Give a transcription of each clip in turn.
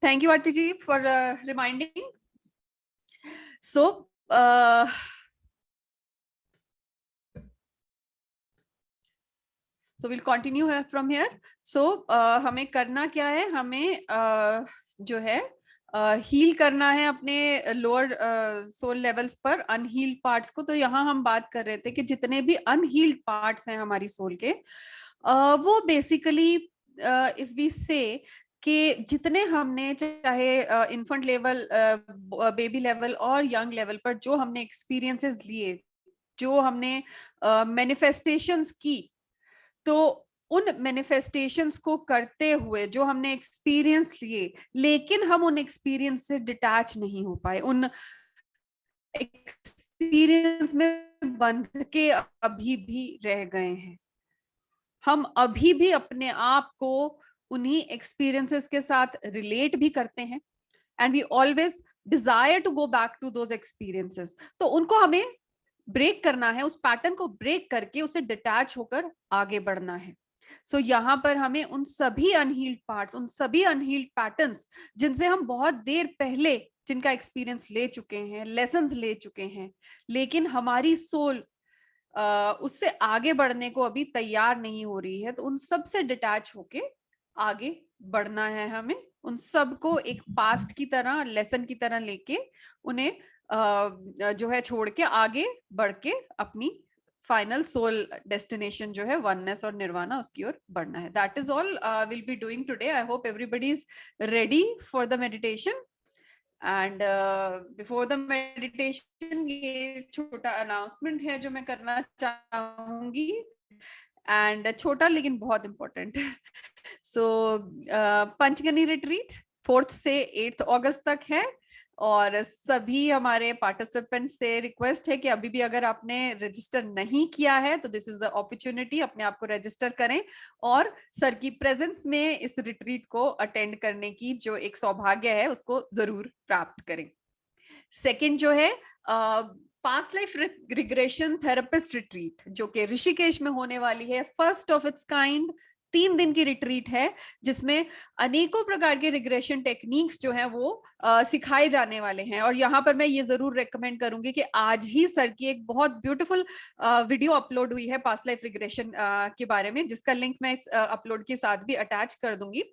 Thank you, Aarti ji, for reminding. So, we'll continue from here. So, हमें करना क्या है? हमें जो है हील करना है अपने लोअर सोल लेवल्स पर अनहील्ड पार्ट्स को. तो यहाँ हम बात कर रहे थे कि जितने भी अनहील्ड पार्ट्स हैं हमारी सोल के, वो बेसिकली इफ वी से कि जितने हमने चाहे इन्फेंट लेवल, बेबी लेवल और यंग लेवल पर जो हमने एक्सपीरियंसेस लिए, जो हमने मैनिफेस्टेशंस की, तो उन मैनिफेस्टेशंस को करते हुए जो हमने एक्सपीरियंस लिए, लेकिन हम उन एक्सपीरियंस से डिटैच नहीं हो पाए, उन एक्सपीरियंस में बंध के अभी भी रह गए हैं. हम अभी भी अपने आप को उन्हीं एक्सपीरियंसेस के साथ रिलेट भी करते हैं, and we always desire to go back to those experiences. तो उनको हमें ब्रेक करना है, उस पैटर्न को ब्रेक करके उसे डिटैच होकर आगे बढ़ना है. सो यहाँ पर हमें उन सभी अनहील्ड पार्ट्स, उन सभी अनहील्ड पैटर्न्स जिनसे हम बहुत देर पहले जिनका एक्सपीरियंस ले चुके हैं, लेसन्स ले चुके हैं, लेकिन हमारी सोल उससे आगे बढ़ने को अभी तैयार नहीं हो रही है, तो उन सब से डिटैच होके आगे बढ़ना है हमें. उन सबको एक पास्ट की तरह, लेसन की तरह लेके उन्हें जो है छोड़ के आगे बढ़ के अपनी फाइनल सोल डेस्टिनेशन जो है वननेस और निर्वाणा, उसकी ओर बढ़ना है. That is all will be doing today. I hope everybody is ready for the meditation. And before the meditation ये छोटा अनाउंसमेंट है जो मैं करना चाहूंगी, एंड छोटा लेकिन बहुत इंपॉर्टेंट. सो पंचगनी रिट्रीट 4 से 8 अगस्त तक है, और सभी हमारे पार्टिसिपेंट से रिक्वेस्ट है कि अभी भी अगर आपने रजिस्टर नहीं किया है तो दिस इज द अपॉर्चुनिटी, अपने आप को रजिस्टर करें और सर की प्रेजेंस में इस रिट्रीट को अटेंड करने की जो एक सौभाग्य है उसको जरूर प्राप्त करें. सेकंड जो है past life regression therapist retreat, जो कि ऋषिकेश में होने वाली है. फर्स्ट ऑफ इट्स काइंड 3 दिन की रिट्रीट है, जिसमें अनेकों प्रकार के रिग्रेशन टेक्निक्स जो है वो सिखाए जाने वाले हैं. और यहाँ पर मैं ये जरूर रेकमेंड करूंगी कि आज ही सर की एक बहुत ब्यूटीफुल वीडियो अपलोड हुई है पास्ट लाइफ रिग्रेशन के बारे में, जिसका लिंक मैं इस अपलोड के साथ भी अटैच कर दूंगी.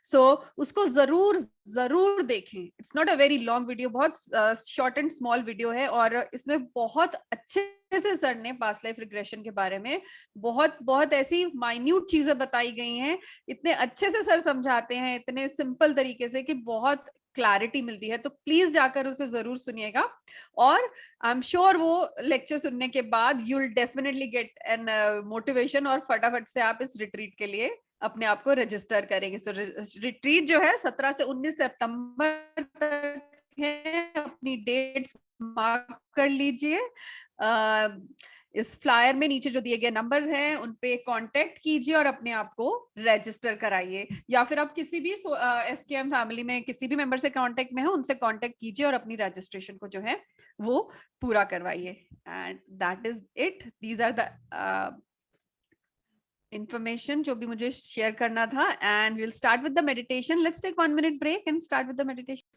सो उसको जरूर जरूर देखें. It's not a very long video, बहुत शॉर्ट एंड स्मॉल वीडियो है, और इसमें बहुत अच्छे से सर ने पास्ट लाइफ रिग्रेशन के बारे में बहुत बहुत ऐसी माइन्यूट चीजें बताई गई हैं. इतने अच्छे से सर समझाते हैं, इतने सिंपल तरीके से, कि बहुत क्लैरिटी मिलती है. तो प्लीज जाकर उसे जरूर सुनिएगा, और आई एम श्योर वो लेक्चर सुनने के बाद you will definitely get an motivation, और फटाफट से आप इस रिट्रीट के लिए अपने आप को रजिस्टर करेंगे. सो रिट्रीट जो है 17 से 19 सितंबर तक है. अपनी डेट्स मार्क कर लीजिए. इस फ्लायर में नीचे जो दिए गए नंबर्स हैं उन पे कांटेक्ट कीजिए और अपने आप को रजिस्टर कराइए, या फिर आप किसी भी एसकेएम फैमिली में किसी भी मेंबर से कांटेक्ट में हो, उनसे कांटेक्ट कीजिए और अपनी रजिस्ट्रेशन को जो है वो पूरा करवाइए. And that is it. These are the information जो भी मुझे शेयर करना था, and we'll start with the meditation. Let's take 1 minute break and start with the meditation.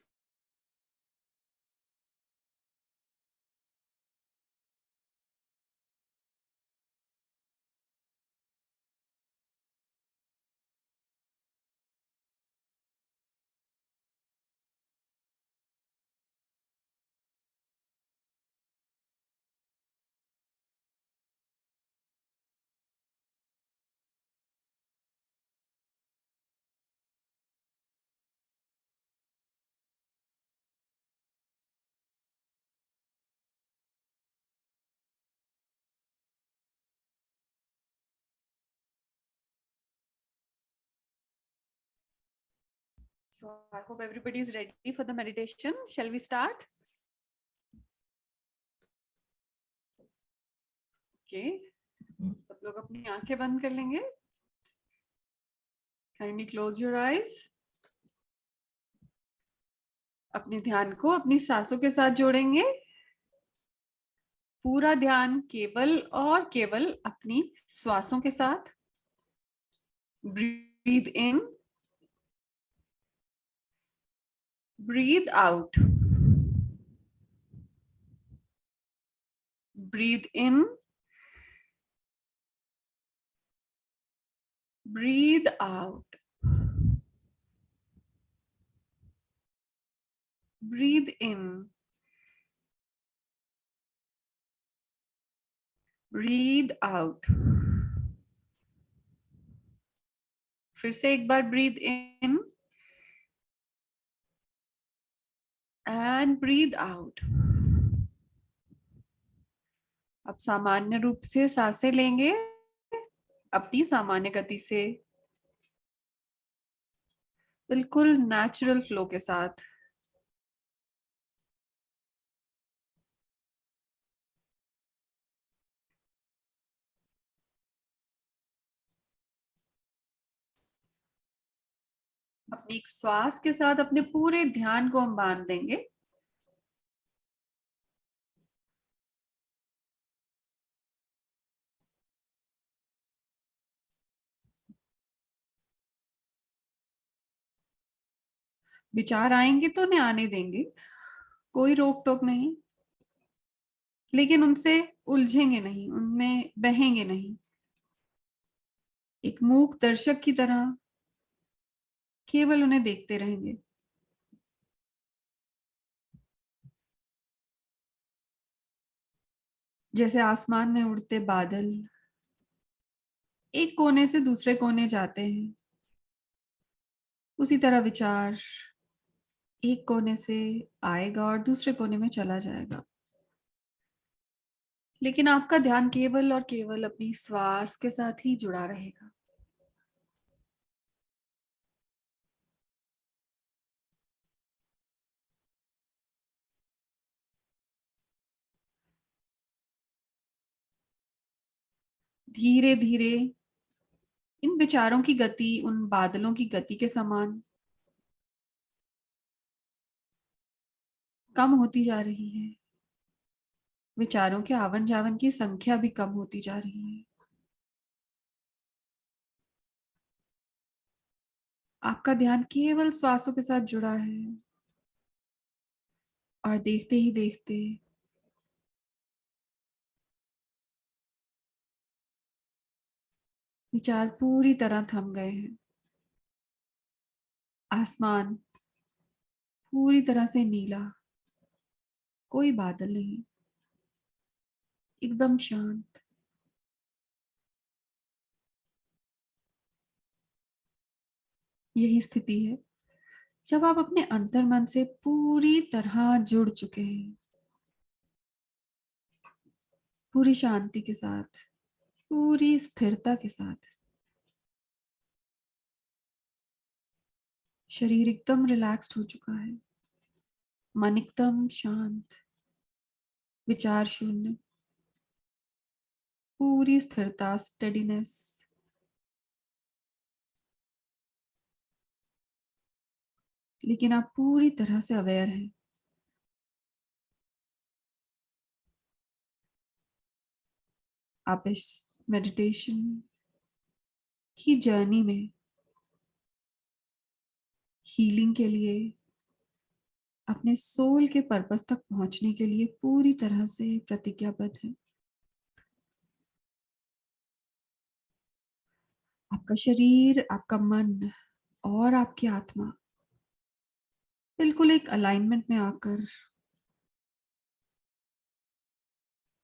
So I hope everybody is ready for the meditation. Shall we start? Okay. सब लोग अपनी आंखें बंद कर लेंगे. Kindly close your eyes. अपने ध्यान को अपनी सांसों के साथ जोड़ेंगे. पूरा ध्यान केवल और केवल अपनी श्वासों के साथ. Breathe in Breathe out. Breathe in. Breathe out. Breathe in. Breathe out. फिर से एक बार breathe in and breathe out. अब सामान्य रूप से सांसें लेंगे अपनी सामान्य गति से, बिल्कुल नेचुरल फ्लो के साथ। अपनी एक श्वास के साथ अपने पूरे ध्यान को हम बांध देंगे। विचार आएंगे तो उन्हें आने देंगे, कोई रोक टोक नहीं, लेकिन उनसे उलझेंगे नहीं, उनमें बहेंगे नहीं। एक मूक दर्शक की तरह केवल उन्हें देखते रहेंगे। जैसे आसमान में उड़ते बादल एक कोने से दूसरे कोने जाते हैं, उसी तरह विचार एक कोने से आएगा और दूसरे कोने में चला जाएगा, लेकिन आपका ध्यान केवल और केवल अपनी श्वास के साथ ही जुड़ा रहेगा। धीरे धीरे इन विचारों की गति उन बादलों की गति के समान कम होती जा रही है। विचारों के आवन जावन की संख्या भी कम होती जा रही है। आपका ध्यान केवल श्वासों के साथ जुड़ा है और देखते ही देखते विचार पूरी तरह थम गए हैं। आसमान पूरी तरह से नीला, कोई बादल नहीं, एकदम शांत। यही स्थिति है जब आप अपने अंतर मन से पूरी तरह जुड़ चुके हैं, पूरी शांति के साथ, पूरी स्थिरता के साथ। शरीर एकदम रिलैक्स्ड हो चुका है, मन एकदम शांत, विचार शून्य, पूरी स्थिरता, स्टेडीनेस। लेकिन आप पूरी तरह से अवेयर हैं। आप इस मेडिटेशन की जर्नी में हीलिंग के लिए, अपने सोल के पर्पस तक पहुंचने के लिए पूरी तरह से प्रतिज्ञाबद्ध है। आपका शरीर, आपका मन और आपकी आत्मा बिल्कुल एक अलाइनमेंट में आकर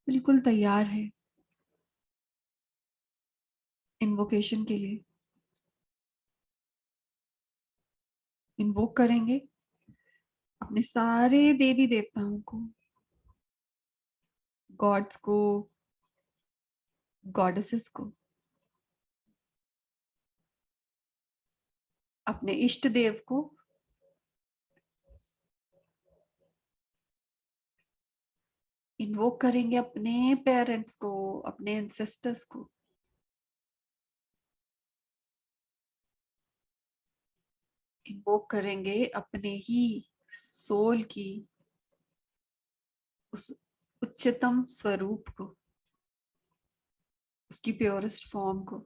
बिल्कुल तैयार है इन्वोकेशन के लिए। इन्वोक करेंगे अपने सारे देवी देवताओं को, गॉड्स को, गॉडेसेस को, अपने इष्ट देव को, इन्वोक करेंगे अपने पेरेंट्स को, अपने एंसेस्टर्स को, इन्वोक करेंगे अपने ही सोल की उस उच्चतम स्वरूप को, उसकी प्योरेस्ट फॉर्म को।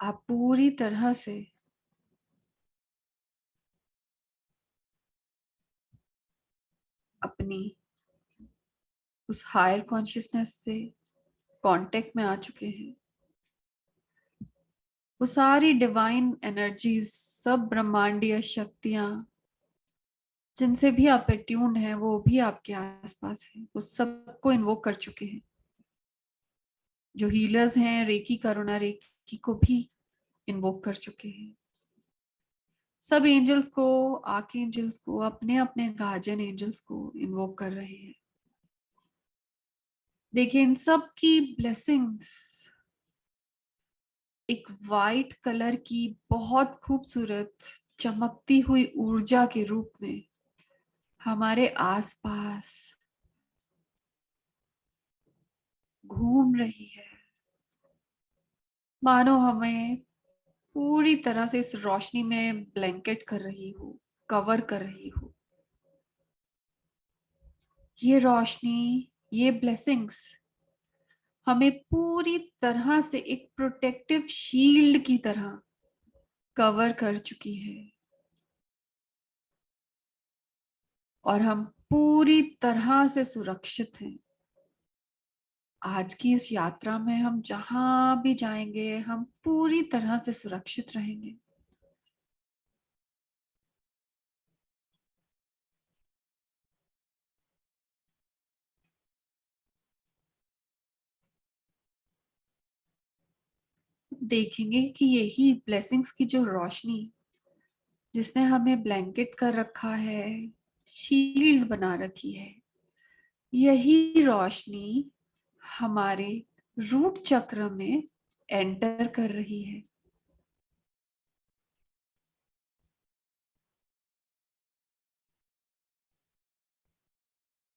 आप पूरी तरह से अपनी उस हायर कॉन्शियसनेस से कांटेक्ट में आ चुके हैं। वो सारी डिवाइन एनर्जीज, सब ब्रह्मांडीय शक्तियां जिनसे भी आप अट्यून्ड हैं, वो भी आपके आसपास हैं। वो सबको इन्वोक कर चुके हैं। जो हीलर्स हैं, रेकी करुणा रेकी को भी इन्वोक कर चुके हैं। सब एंजल्स को, आर्क एंजल्स को, अपने अपने गार्जियन एंजल्स को इन्वोक कर रहे हैं। देखिए, इन सब की ब्लेसिंग्स एक वाइट कलर की बहुत खूबसूरत चमकती हुई ऊर्जा के रूप में हमारे आसपास घूम रही है। मानो हमें पूरी तरह से इस रोशनी में ब्लैंकेट कर रही हो, कवर कर रही हो। ये रोशनी, ये ब्लेसिंग्स हमें पूरी तरह से एक प्रोटेक्टिव शील्ड की तरह कवर कर चुकी है, और हम पूरी तरह से सुरक्षित हैं। आज की इस यात्रा में हम जहां भी जाएंगे, हम पूरी तरह से सुरक्षित रहेंगे। देखेंगे कि यही ब्लेसिंग्स की जो रोशनी, जिसने हमें ब्लैंकेट कर रखा है, शील्ड बना रखी है, यही रोशनी हमारे रूट चक्र में एंटर कर रही है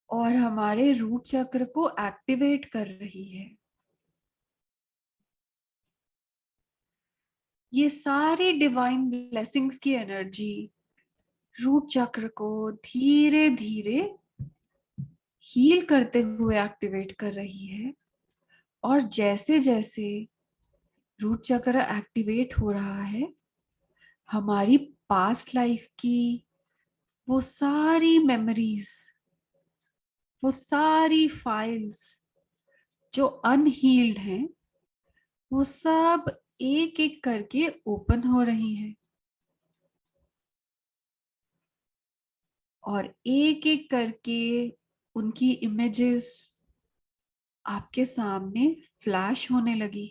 और हमारे रूट चक्र को एक्टिवेट कर रही है। ये सारी डिवाइन ब्लेसिंग्स की एनर्जी रूट चक्र को धीरे धीरे हील करते हुए एक्टिवेट कर रही है। और जैसे जैसे रूट चक्र एक्टिवेट हो रहा है, हमारी पास्ट लाइफ की वो सारी मेमोरीज, वो सारी फाइल्स जो अनहील्ड हैं, वो सब एक एक करके ओपन हो रही हैं, और एक एक करके उनकी इमेजेस आपके सामने फ्लैश होने लगी।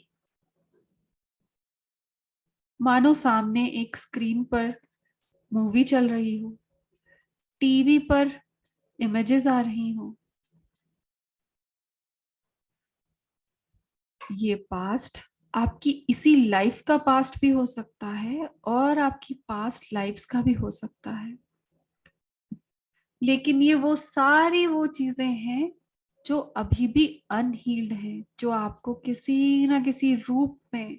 मानो सामने एक स्क्रीन पर मूवी चल रही हो, टीवी पर इमेजेस आ रही हो। ये पास्ट आपकी इसी लाइफ का पास्ट भी हो सकता है, और आपकी पास्ट लाइफ्स का भी हो सकता है। लेकिन ये वो सारी वो चीजें हैं जो अभी भी अनहील्ड हैं, जो आपको किसी ना किसी रूप में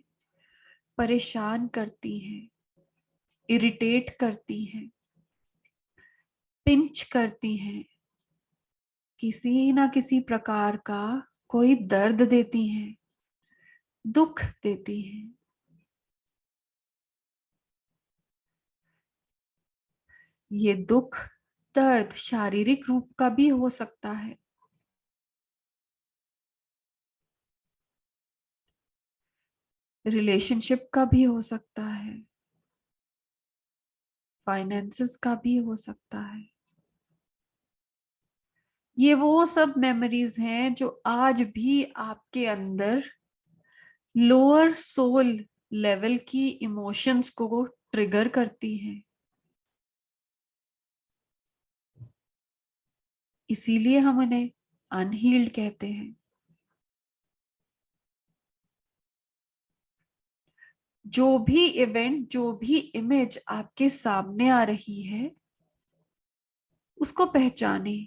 परेशान करती हैं, इरिटेट करती हैं, पिंच करती हैं, किसी ना किसी प्रकार का कोई दर्द देती हैं, दुख देती हैं। ये दुख, दर्द शारीरिक रूप का भी हो सकता है, रिलेशनशिप का भी हो सकता है, फाइनेंसेस का भी हो सकता है। ये वो सब मेमोरीज हैं जो आज भी आपके अंदर लोअर सोल लेवल की इमोशंस को ट्रिगर करती हैं। इसीलिए हम उन्हें अनहील्ड कहते हैं। जो भी इवेंट, जो भी इमेज आपके सामने आ रही है, उसको पहचाने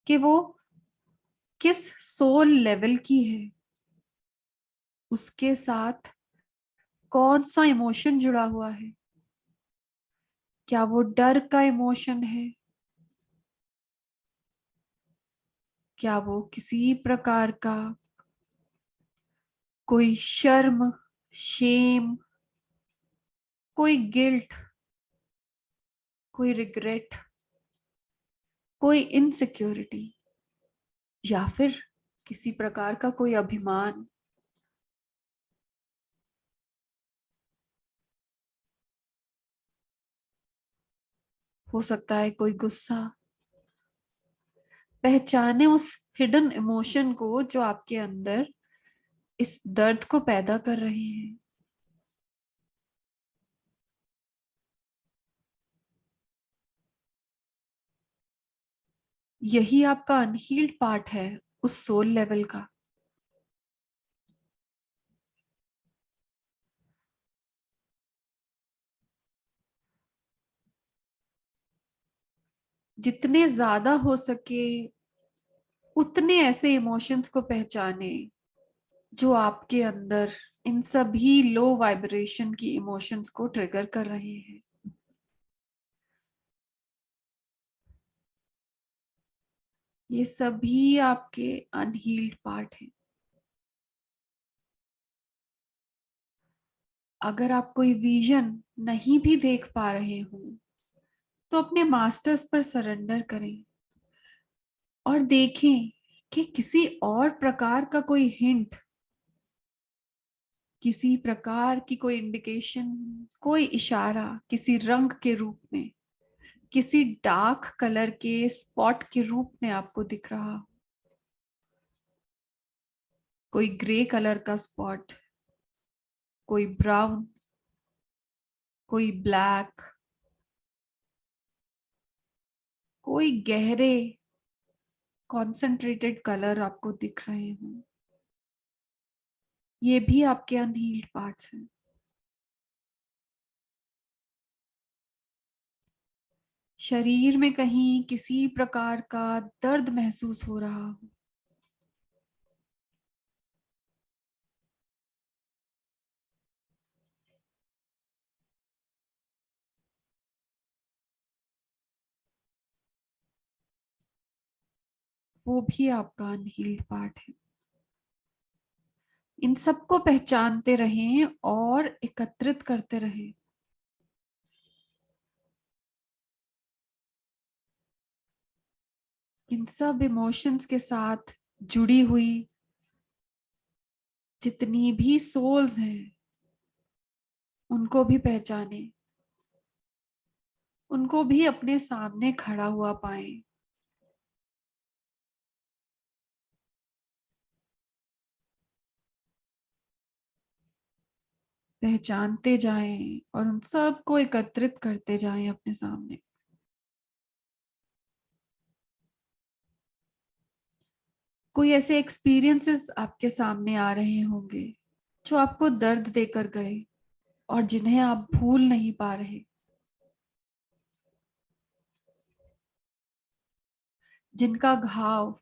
कि वो किस सोल लेवल की है, उसके साथ कौन सा इमोशन जुड़ा हुआ है। क्या वो डर का इमोशन है? क्या वो किसी प्रकार का कोई शर्म, शेम, कोई गिल्ट, कोई रिग्रेट, कोई इनसिक्योरिटी, या फिर किसी प्रकार का कोई अभिमान। हो सकता है कोई गुस्सा। पहचाने उस हिडन इमोशन को जो आपके अंदर इस दर्द को पैदा कर रहे हैं। यही आपका अनहील्ड पार्ट है, उस सोल लेवल का। जितने ज्यादा हो सके उतने ऐसे इमोशंस को पहचाने जो आपके अंदर इन सभी लो वाइब्रेशन की इमोशंस को ट्रिगर कर रहे हैं। ये सभी आपके अनहील्ड पार्ट हैं। अगर आप कोई विजन नहीं भी देख पा रहे हो तो अपने मास्टर्स पर सरेंडर करें और देखें कि किसी और प्रकार का कोई हिंट, किसी प्रकार की कोई इंडिकेशन, कोई इशारा किसी रंग के रूप में, किसी डार्क कलर के स्पॉट के रूप में आपको दिख रहा हो। कोई ग्रे कलर का स्पॉट, कोई ब्राउन, कोई ब्लैक, कोई गहरे कॉन्सेंट्रेटेड कलर आपको दिख रहे हो। ये भी आपके अनहील्ड पार्ट्स हैं। शरीर में कहीं किसी प्रकार का दर्द महसूस हो रहा हो, वो भी आपका अनहील्ड पार्ट है। इन सबको पहचानते रहें और एकत्रित करते रहें। इन सब इमोशंस के साथ जुड़ी हुई जितनी भी सोल्स हैं उनको भी पहचाने, उनको भी अपने सामने खड़ा हुआ पाए। पहचानते जाएं और उन सबको एकत्रित करते जाएं अपने सामने। कोई ऐसे एक्सपीरियंसेस आपके सामने आ रहे होंगे जो आपको दर्द देकर गए और जिन्हें आप भूल नहीं पा रहे, जिनका घाव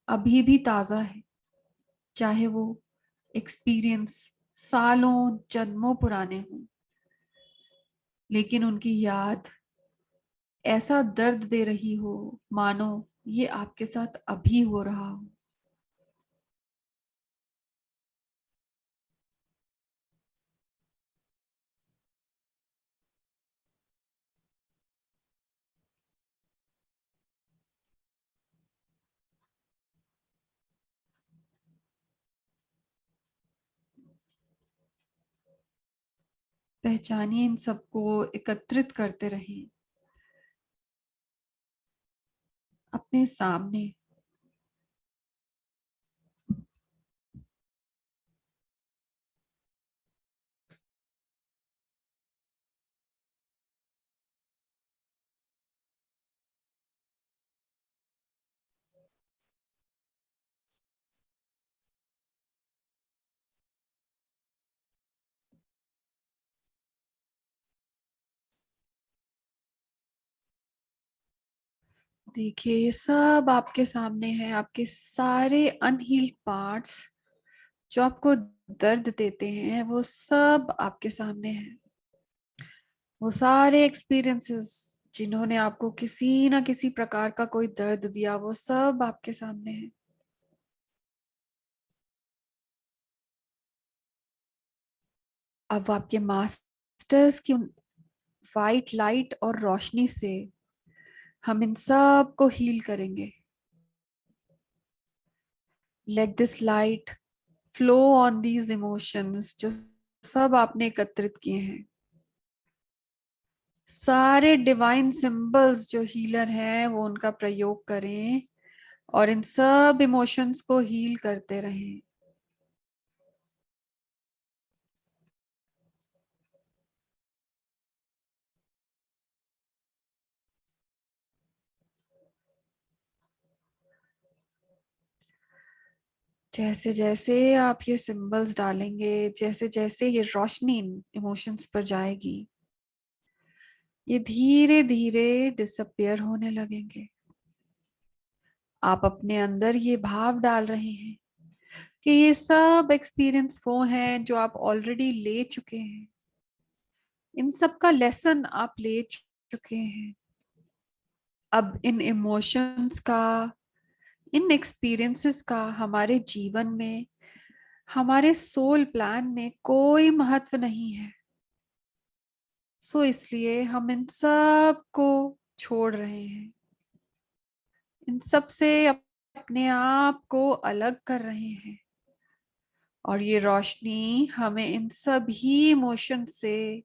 अभी भी ताजा है, चाहे वो एक्सपीरियंस सालों जन्मों पुराने हों, लेकिन उनकी याद ऐसा दर्द दे रही हो मानो ये आपके साथ अभी हो रहा हो। पहचानिए, इन सबको एकत्रित करते रहें अपने सामने। देखिए, ये सब आपके सामने है, आपके सारे अनहील्ड पार्ट्स जो आपको दर्द देते हैं वो सब आपके सामने है। वो सारे एक्सपीरियंसेस जिन्होंने आपको किसी ना किसी प्रकार का कोई दर्द दिया वो सब आपके सामने है। अब आपके मास्टर्स की वाइट लाइट और रोशनी से हम इन सब को हील करेंगे. Let this light flow on these emotions जो सब आपने एकत्रित किए हैं. सारे डिवाइन सिंबल्स जो हीलर हैं वो उनका प्रयोग करें और इन सब इमोशंस को हील करते रहें. जैसे जैसे आप ये सिंबल्स डालेंगे, जैसे जैसे ये रोशनी इमोशंस पर जाएगी, ये धीरे धीरे डिसअपियर होने लगेंगे. आप अपने अंदर ये भाव डाल रहे हैं कि ये सब एक्सपीरियंस वो हैं जो आप ऑलरेडी ले चुके हैं. इन सब का लेसन आप ले चुके हैं. अब इन इमोशंस का, इन एक्सपीरियंसेस का हमारे जीवन में, हमारे सोल प्लान में कोई महत्व नहीं है. सो इसलिए हम इन सब को छोड़ रहे हैं. इन सब से अपने आप को अलग कर रहे हैं. और ये रोशनी हमें इन सभी इमोशन से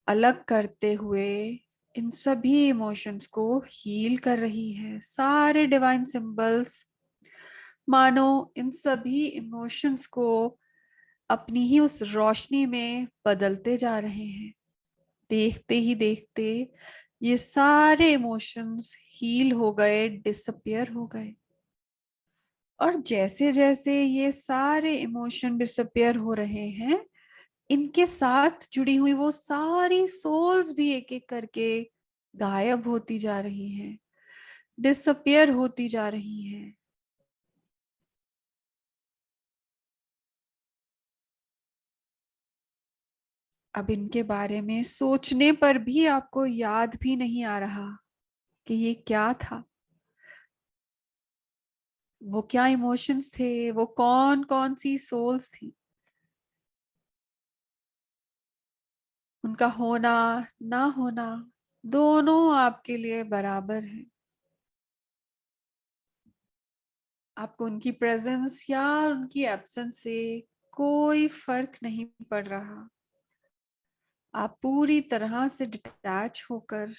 अलग करते हुए इन सभी इमोशंस को हील कर रही है. सारे डिवाइन सिंबल्स मानो इन सभी इमोशंस को अपनी ही उस रोशनी में बदलते जा रहे हैं. देखते ही देखते ये सारे इमोशंस हील हो गए, डिसअपियर हो गए. और जैसे जैसे ये सारे इमोशन डिसअपियर हो रहे हैं, इनके साथ जुड़ी हुई वो सारी सोल्स भी एक एक करके गायब होती जा रही हैं, डिसअपियर होती जा रही हैं. अब इनके बारे में सोचने पर भी आपको याद भी नहीं आ रहा कि ये क्या था, वो क्या इमोशंस थे, वो कौन कौन सी सोल्स थी. उनका होना ना होना दोनों आपके लिए बराबर है. आपको उनकी प्रेजेंस या उनकी एब्सेंस से कोई फर्क नहीं पड़ रहा. आप पूरी तरह से डिटैच होकर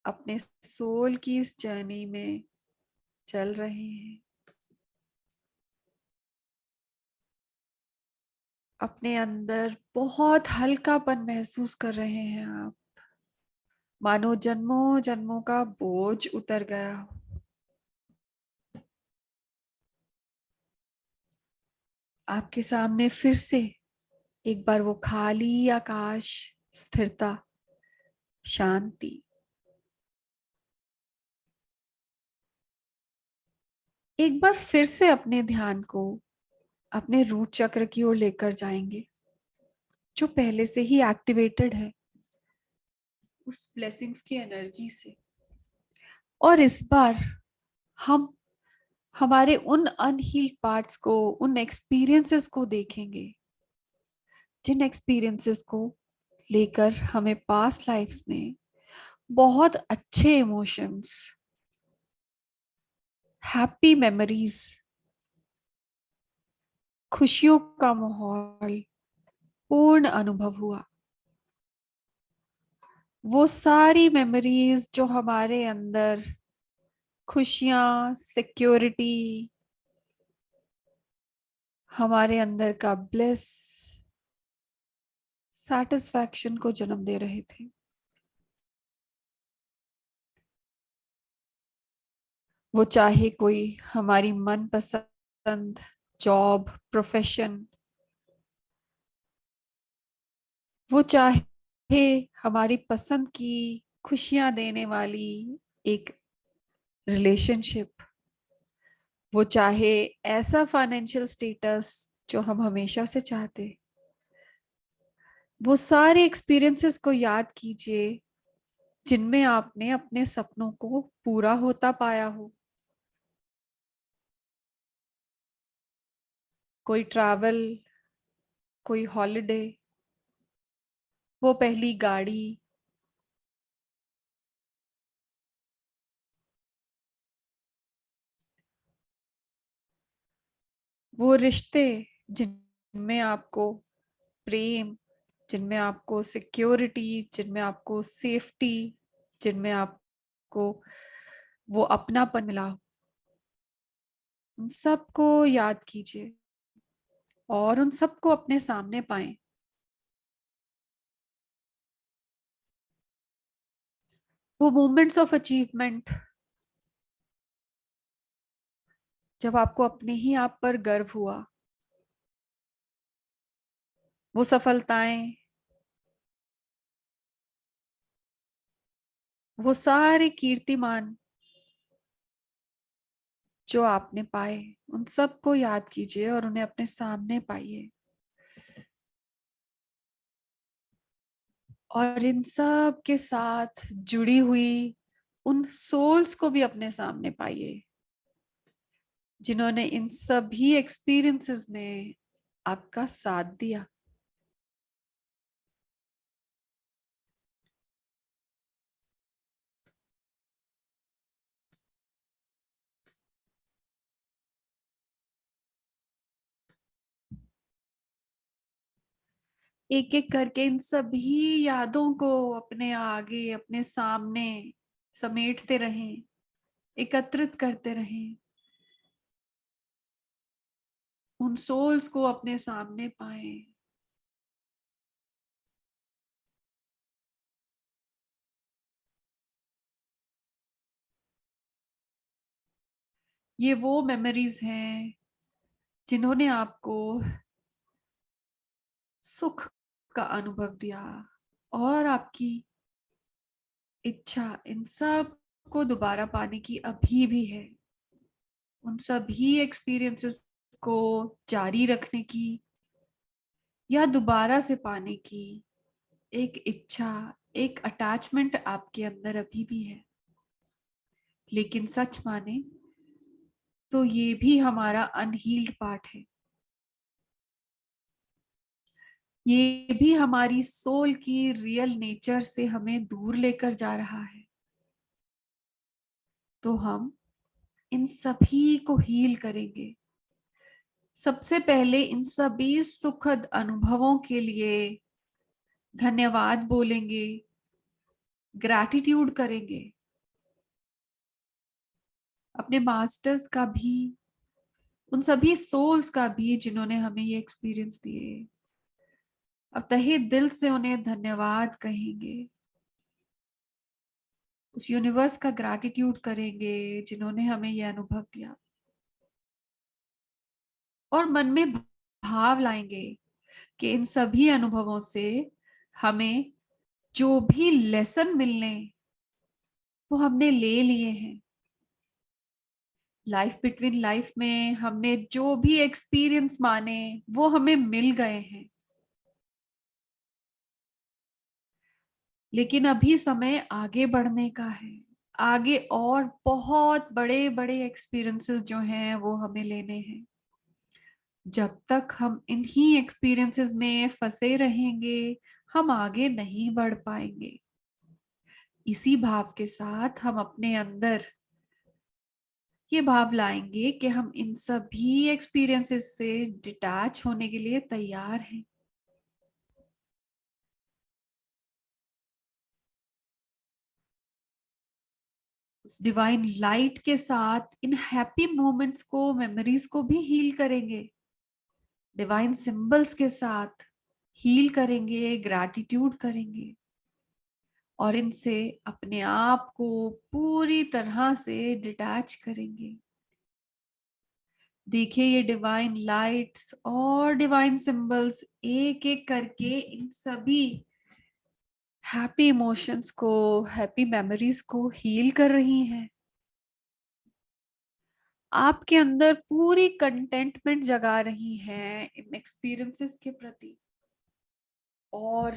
अपने सोल की इस जर्नी में चल रहे हैं. अपने अंदर बहुत हल्कापन महसूस कर रहे हैं आप, मानो जन्मों जन्मों का बोझ उतर गया हो. आपके सामने फिर से एक बार वो खाली आकाश, स्थिरता, शांति. एक बार फिर से अपने ध्यान को अपने रूट चक्र की ओर लेकर जाएंगे जो पहले से ही एक्टिवेटेड है उस ब्लेसिंग्स की एनर्जी से. और इस बार हम हमारे उन अनहील्ड पार्ट्स को, उन एक्सपीरियंसेस को देखेंगे जिन एक्सपीरियंसेस को लेकर हमें पास्ट लाइफ्स में बहुत अच्छे इमोशंस, हैप्पी मेमोरीज, खुशियों का माहौल, पूर्ण अनुभव हुआ. वो सारी मेमोरीज जो हमारे अंदर खुशियां, सिक्योरिटी, हमारे अंदर का ब्लिस, सैटिस्फैक्शन को जन्म दे रहे थे, वो चाहे कोई हमारी मनपसंद जॉब, प्रोफेशन, वो चाहे हमारी पसंद की खुशियां देने वाली एक रिलेशनशिप, वो चाहे ऐसा फाइनेंशियल स्टेटस जो हम हमेशा से चाहते. वो सारे एक्सपीरियंसेस को याद कीजिए जिनमें आपने अपने सपनों को पूरा होता पाया हो. कोई ट्रैवल, कोई हॉलिडे, वो पहली गाड़ी, वो रिश्ते जिनमें आपको प्रेम, जिनमें आपको सिक्योरिटी, जिनमें आपको सेफ्टी, जिनमें आपको वो अपनापन मिला, उन सबको याद कीजिए और उन सबको अपने सामने पाएं। वो मोमेंट्स ऑफ अचीवमेंट, जब आपको अपने ही आप पर गर्व हुआ, वो सफलताएं, वो सारे कीर्तिमान जो आपने पाए, उन सबको याद कीजिए और उन्हें अपने सामने पाइए। और इन सब के साथ जुड़ी हुई उन सोल्स को भी अपने सामने पाइए, जिन्होंने इन सभी एक्सपीरियंसेस में आपका साथ दिया। एक एक करके इन सभी यादों को अपने आगे, अपने सामने समेटते रहें, एकत्रित करते रहें, उन सोल्स को अपने सामने पाएं। ये वो मेमोरीज हैं जिन्होंने आपको सुख का अनुभव दिया और आपकी इच्छा इन सब को दोबारा पाने की अभी भी है। उन सभी एक्सपीरियंसेस को जारी रखने की या दोबारा से पाने की एक इच्छा, एक अटैचमेंट आपके अंदर अभी भी है। लेकिन सच माने तो ये भी हमारा अनहील्ड पार्ट है। ये भी हमारी सोल की रियल नेचर से हमें दूर लेकर जा रहा है। तो हम इन सभी को हील करेंगे। सबसे पहले इन सभी सुखद अनुभवों के लिए धन्यवाद बोलेंगे, ग्रैटिट्यूड करेंगे। अपने मास्टर्स का भी, उन सभी सोल्स का भी जिन्होंने हमें ये एक्सपीरियंस दिए। अब तहे दिल से उन्हें धन्यवाद कहेंगे। उस यूनिवर्स का ग्रैटिट्यूड करेंगे जिन्होंने हमें ये अनुभव दिया। और मन में भाव लाएंगे कि इन सभी अनुभवों से हमें जो भी लेसन मिलने, वो हमने ले लिए हैं। लाइफ बिटवीन लाइफ में हमने जो भी एक्सपीरियंस माने वो हमें मिल गए हैं। लेकिन अभी समय आगे बढ़ने का है। आगे और बहुत बड़े बड़े एक्सपीरियंसेस जो हैं वो हमें लेने हैं। जब तक हम इन्हीं एक्सपीरियंसेस में फंसे रहेंगे, हम आगे नहीं बढ़ पाएंगे। इसी भाव के साथ हम अपने अंदर ये भाव लाएंगे कि हम इन सभी एक्सपीरियंसेस से डिटैच होने के लिए तैयार हैं। उस डिवाइन लाइट के साथ इन हैप्पी मोमेंट्स को, मेमोरीज को भी हील करेंगे। डिवाइन सिंबल्स के साथ हील करेंगे, ग्रैटिट्यूड करेंगे और इनसे अपने आप को पूरी तरह से डिटैच करेंगे। देखिए ये डिवाइन लाइट्स और डिवाइन सिंबल्स एक एक करके इन सभी हैप्पी इमोशंस को, हैप्पी मेमोरीज को हील कर रही हैं। आपके अंदर पूरी कंटेंटमेंट जगा रही हैं इन एक्सपीरियंसेस के प्रति। और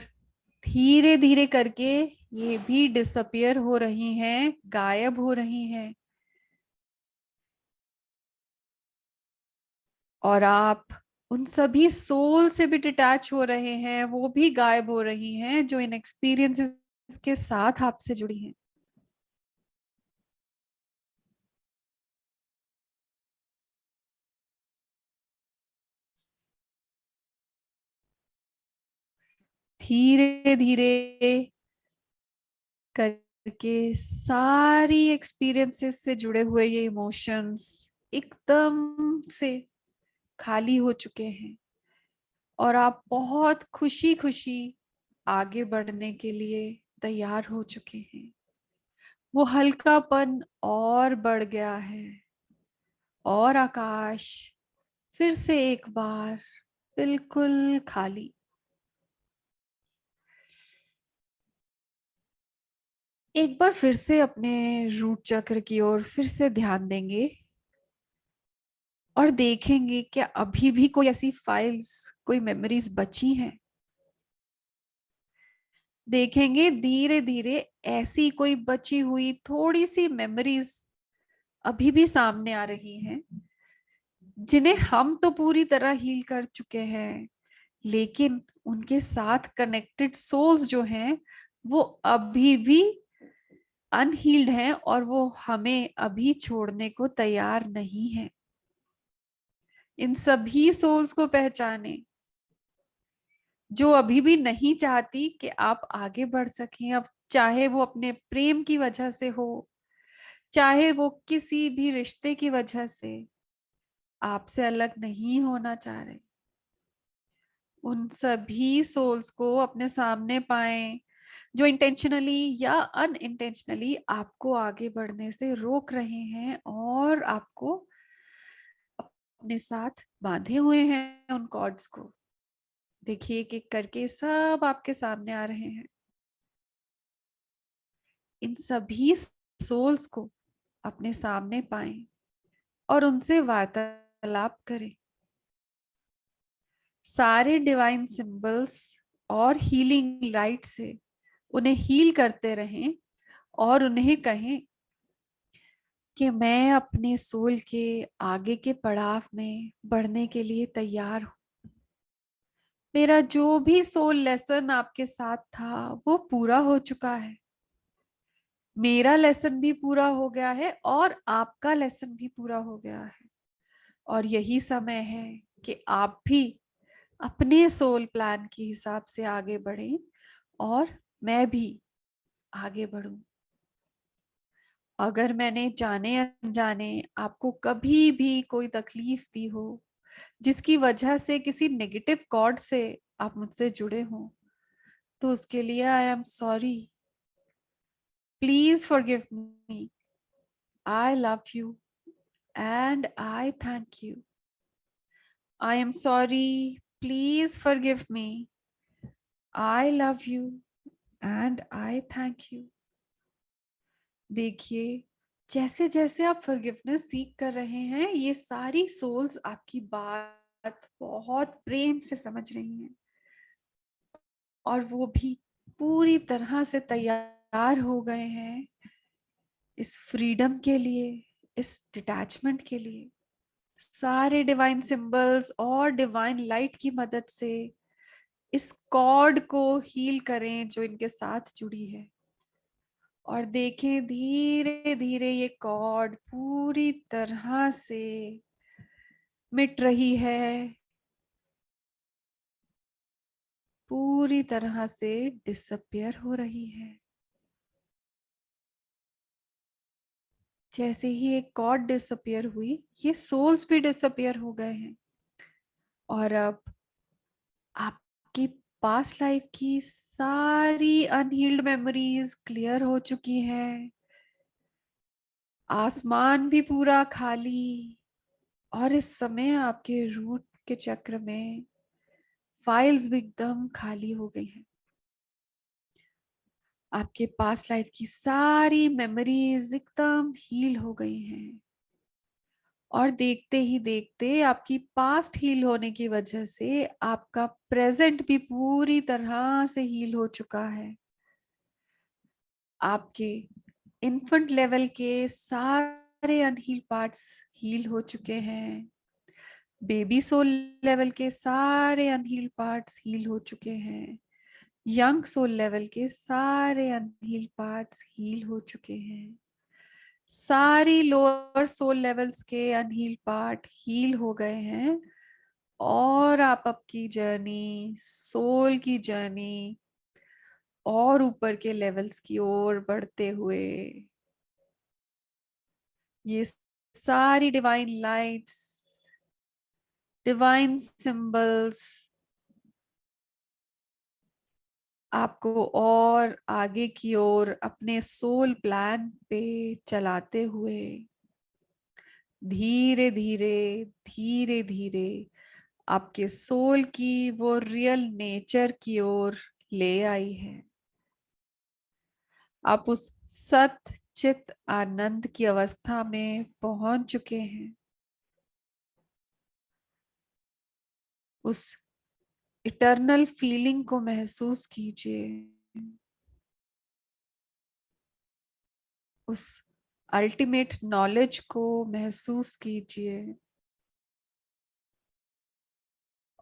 धीरे धीरे करके ये भी डिसअपियर हो रही हैं, गायब हो रही हैं। और आप उन सभी सोल से भी डिटैच हो रहे हैं, वो भी गायब हो रही हैं जो इन एक्सपीरियंसेस के साथ आपसे जुड़ी हैं। धीरे धीरे करके सारी एक्सपीरियंसेस से जुड़े हुए ये इमोशंस एकदम से खाली हो चुके हैं और आप बहुत खुशी खुशी आगे बढ़ने के लिए तैयार हो चुके हैं। वो हल्कापन और बढ़ गया है और आकाश फिर से एक बार बिल्कुल खाली। एक बार फिर से अपने रूट चक्र की ओर फिर से ध्यान देंगे और देखेंगे क्या अभी भी कोई ऐसी फाइल्स, कोई मेमोरीज बची हैं। देखेंगे धीरे धीरे ऐसी कोई बची हुई थोड़ी सी मेमोरीज अभी भी सामने आ रही हैं, जिन्हें हम तो पूरी तरह हील कर चुके हैं, लेकिन उनके साथ कनेक्टेड सोल्स जो हैं वो अभी भी अनहील्ड हैं और वो हमें अभी छोड़ने को तैयार नहीं है। इन सभी सोल्स को पहचाने जो अभी भी नहीं चाहती कि आप आगे बढ़ सकें। अब चाहे वो अपने प्रेम की वजह से हो, चाहे वो किसी भी रिश्ते की वजह से आपसे अलग नहीं होना चाह रहे, उन सभी सोल्स को अपने सामने पाएं जो इंटेंशनली या अनइंटेंशनली आपको आगे बढ़ने से रोक रहे हैं और आपको अपने साथ बांधे हुए हैं उन कॉर्ड्स को। देखिए एक एक करके सब आपके सामने आ रहे हैं। इन सभी सोल्स को अपने सामने पाएं और उनसे वार्तालाप करें। सारे डिवाइन सिंबल्स और हीलिंग लाइट से उन्हें हील करते रहें और उन्हें कहें कि मैं अपने सोल के आगे के पड़ाव में बढ़ने के लिए तैयार हूं। मेरा जो भी सोल लेसन आपके साथ था वो पूरा हो चुका है। मेरा लेसन भी पूरा हो गया है और आपका लेसन भी पूरा हो गया है। और यही समय है कि आप भी अपने सोल प्लान के हिसाब से आगे बढ़ें और मैं भी आगे बढ़ूं। अगर मैंने जाने अनजाने आपको कभी भी कोई तकलीफ दी हो, जिसकी वजह से किसी नेगेटिव कॉर्ड से आप मुझसे जुड़े हो, तो उसके लिए I am sorry. Please forgive me. I love you and I thank you. I am sorry. Please forgive me. I love you and I thank you. देखिए जैसे जैसे आप फॉरगिवनेस सीख कर रहे हैं, ये सारी सोल्स आपकी बात बहुत प्रेम से समझ रही हैं और वो भी पूरी तरह से तैयार हो गए हैं इस फ्रीडम के लिए, इस डिटैचमेंट के लिए। सारे डिवाइन सिंबल्स और डिवाइन लाइट की मदद से इस कॉर्ड को हील करें जो इनके साथ जुड़ी है और देखें धीरे धीरे ये कॉर्ड पूरी तरह से मिट रही है, पूरी तरह से डिसअपियर हो रही है। जैसे ही एक कॉर्ड डिसअपियर हुई, ये सोल्स भी डिसअपियर हो गए हैं और अब आपकी पास्ट लाइफ की सारी अनहील्ड मेमोरीज क्लियर हो चुकी हैं। आसमान भी पूरा खाली और इस समय आपके रूट के चक्र में फाइल्स भी एकदम खाली हो गई हैं। आपके पास्ट लाइफ की सारी मेमोरीज एकदम हील हो गई हैं और देखते ही देखते आपकी पास्ट हील होने की वजह से आपका प्रेजेंट भी पूरी तरह से हील हो चुका है। आपके इन्फेंट लेवल के सारे अनहील पार्ट्स हील हो चुके हैं। बेबी सोल लेवल के सारे अनहील्ड पार्ट्स हील हो चुके हैं। यंग सोल लेवल के सारे अनहील्ड पार्ट्स हील हो चुके हैं। सारी लोअर सोल लेवल्स के अनहील्ड पार्ट हील हो गए हैं। और आप आपकी जर्नी, सोल की जर्नी और ऊपर के लेवल्स की ओर बढ़ते हुए, ये सारी डिवाइन लाइट्स, डिवाइन सिंबल्स आपको और आगे की ओर अपने सोल प्लान पे चलाते हुए धीरे धीरे, धीरे धीरे आपके सोल की वो रियल नेचर की ओर ले आई है। आप उस सत चित आनंद की अवस्था में पहुंच चुके हैं। उस इटर्नल फीलिंग को महसूस कीजिए। उस अल्टीमेट नॉलेज को महसूस कीजिए।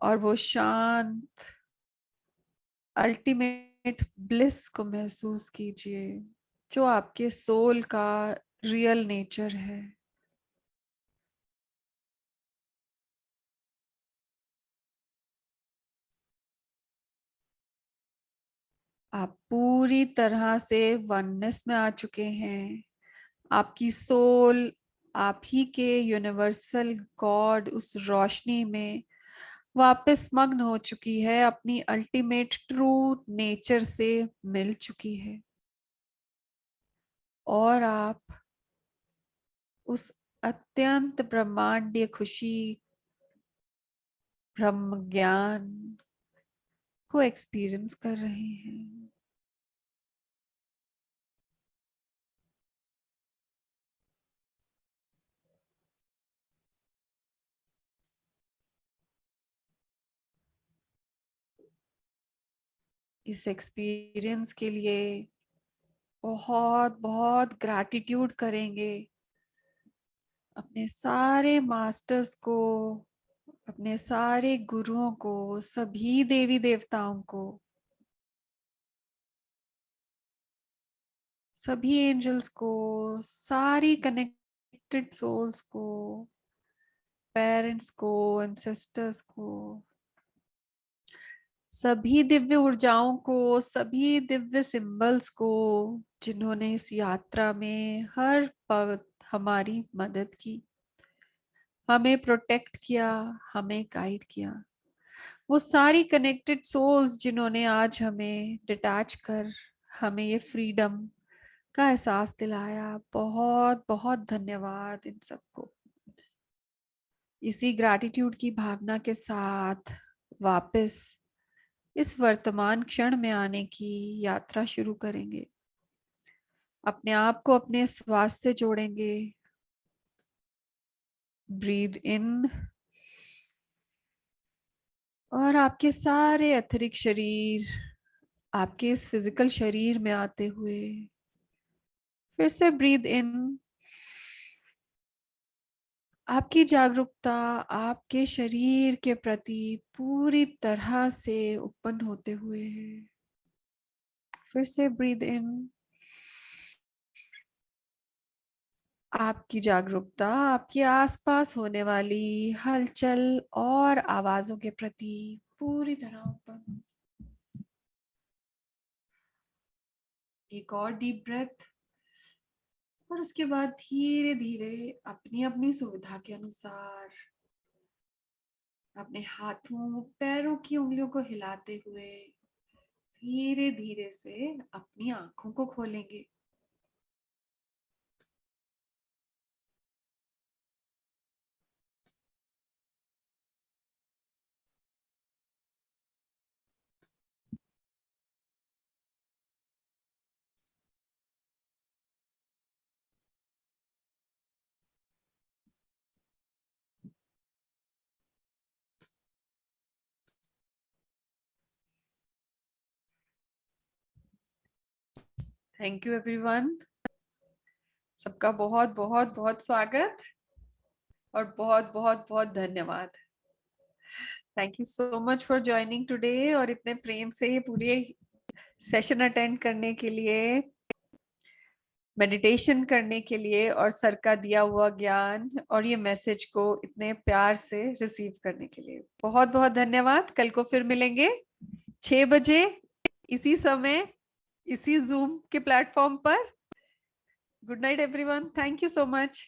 और वो शांत अल्टीमेट ब्लिस को महसूस कीजिए, जो आपके सोल का रियल नेचर है। आप पूरी तरह से वननेस में आ चुके हैं। आपकी सोल आप ही के यूनिवर्सल गॉड उस रोशनी में वापस मग्न हो चुकी है, अपनी अल्टीमेट ट्रू नेचर से मिल चुकी है। और आप उस अत्यंत ब्रह्मांडीय खुशी, ब्रह्म ज्ञान को एक्सपीरियंस कर रहे हैं। इस एक्सपीरियंस के लिए बहुत बहुत ग्रैटिट्यूड करेंगे अपने सारे मास्टर्स को, अपने सारे गुरुओं को, सभी देवी देवताओं को, सभी एंजल्स को, सारी कनेक्टेड सोल्स को, पेरेंट्स को, एंसेस्टर्स को, सभी दिव्य ऊर्जाओं को, सभी दिव्य सिंबल्स को, जिन्होंने इस यात्रा में हर पल हमारी मदद की, हमें प्रोटेक्ट किया, हमें गाइड किया। वो सारी कनेक्टेड सोल्स जिन्होंने आज हमें डिटैच कर हमें ये फ्रीडम का एहसास दिलाया, बहुत बहुत धन्यवाद इन सबको। इसी ग्रैटिट्यूड की भावना के साथ वापस इस वर्तमान क्षण में आने की यात्रा शुरू करेंगे। अपने आप को अपने श्वास से जोड़ेंगे। ब्रीद इन, और आपके सारे एथरिक शरीर आपके इस फिजिकल शरीर में आते हुए फिर से ब्रीद इन। आपकी जागरूकता आपके शरीर के प्रति पूरी तरह से ओपन होते हुए है। फिर से ब्रीद इन। आपकी जागरूकता आपके आसपास होने वाली हलचल और आवाजों के प्रति पूरी तरह ओपन। एक और डीप ब्रेथ, और उसके बाद धीरे धीरे अपनी अपनी सुविधा के अनुसार अपने हाथों पैरों की उंगलियों को हिलाते हुए धीरे धीरे से अपनी आंखों को खोलेंगे। Thank you everyone. सबका बहुत बहुत बहुत स्वागत और बहुत बहुत बहुत धन्यवाद। Thank you so much for joining today, और इतने प्रेम से ये पूरे सेशन अटेंड करने के लिए, मेडिटेशन करने के लिए, और सर का दिया हुआ ज्ञान और ये मैसेज को इतने प्यार से रिसीव करने के लिए बहुत बहुत धन्यवाद। कल को फिर मिलेंगे 6 बजे इसी समय, इसी जूम के प्लेटफॉर्म पर। Good night everyone, thank you so much.